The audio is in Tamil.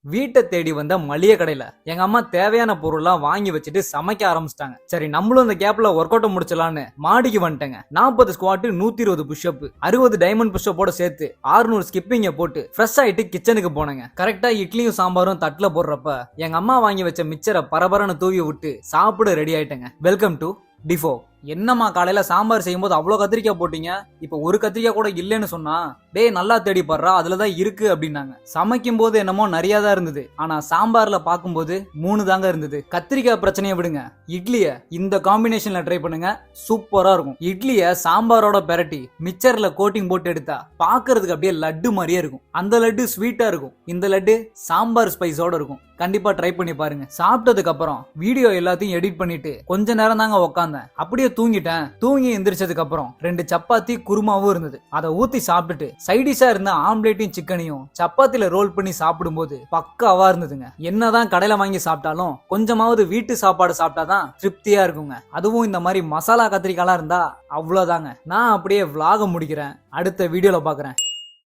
வீட்டை தேடி வந்த மளிகை கடையில எங்க அம்மா தேவையான பொருள்லாம் வாங்கி வச்சுட்டு சமைக்க ஆரம்பிச்சிட்டாங்க. சரி நம்மளும் இந்த கேப்ல ஒர்க் அவுட் முடிச்சலான்னு மாடிக்கு வந்துட்டேங்க. 40 ஸ்குவாட், 120 புஷ்அப், 60 டைமண்ட் புஷ்அப்போட சேர்த்து 600 ஸ்கிப்பிங்க போட்டு ஃப்ரெஷ் ஆயிட்டு கிச்சனுக்கு போனேங்க. கரெக்டா இட்லியும் சாம்பாரும் தட்டுல போடுறப்ப எங்க அம்மா வாங்கி வச்ச மிச்சரை பரபரன்னு தூவி விட்டு சாப்பிட ரெடி ஆயிட்டேங்க. வெல்கம் டு டிஃபோ. என்னம்மா காலையில சாம்பார் செய்யும் போது அவ்வளவு கத்திரிக்காய் போட்டீங்க, இப்ப ஒரு கத்திரிக்காய் கூட இல்லைன்னு சொன்னா, டேய் நல்லா தேடி பாடுறா அதுலதான் இருக்கு அப்படின்னாங்க. சமைக்கும் போது என்னமோ நிறைய தான் இருந்தது, ஆனா சாம்பார்ல பாக்கும்போது 3 தாங்க இருந்தது. கத்திரிக்காய் பிரச்சனையை விடுங்க, இட்லிய இந்த காம்பினேஷன்ல ட்ரை பண்ணுங்க, சூப்பரா இருக்கும். இட்லிய சாம்பாரோட பெரட்டி மிச்சர்ல கோட்டிங் போட்டு எடுத்தா பாக்குறதுக்கு அப்படியே லட்டு மாதிரியே இருக்கும். அந்த லட்டு ஸ்வீட்டா இருக்கும், இந்த லட்டு சாம்பார் ஸ்பைஸோட இருக்கும். கண்டிப்பா ட்ரை பண்ணி பாருங்க. சாப்பிட்டதுக்கு அப்புறம் வீடியோ எல்லாத்தையும் எடிட் பண்ணிட்டு கொஞ்ச நேரம் தாங்க உட்காந்தேன். அப்படியே தூங்கிட்டேன். தூங்கி எந்திரிச்சதுக்கு அப்புறம் 2 சப்பாத்தி குருமாவும் இருந்தது. அதை ஊத்தி சாப்பிட்டுட்டு சைடிஷா இருந்த ஆம்லேட்டையும் சிக்கனையும் சப்பாத்தில ரோல் பண்ணி சாப்பிடும்போது பக்காவா இருந்ததுங்க. என்னதான் கடையில வாங்கி சாப்பிட்டாலும் கொஞ்சமாவது வீட்டு சாப்பாடு சாப்பிட்டாதான் திருப்தியா இருக்குங்க. அதுவும் இந்த மாதிரி மசாலா கத்திரிக்காய்லாம் இருந்தா அவ்வளவுதாங்க. நான் அப்படியே vlog முடிக்கிறேன். அடுத்த வீடியோல பாக்குறேன்.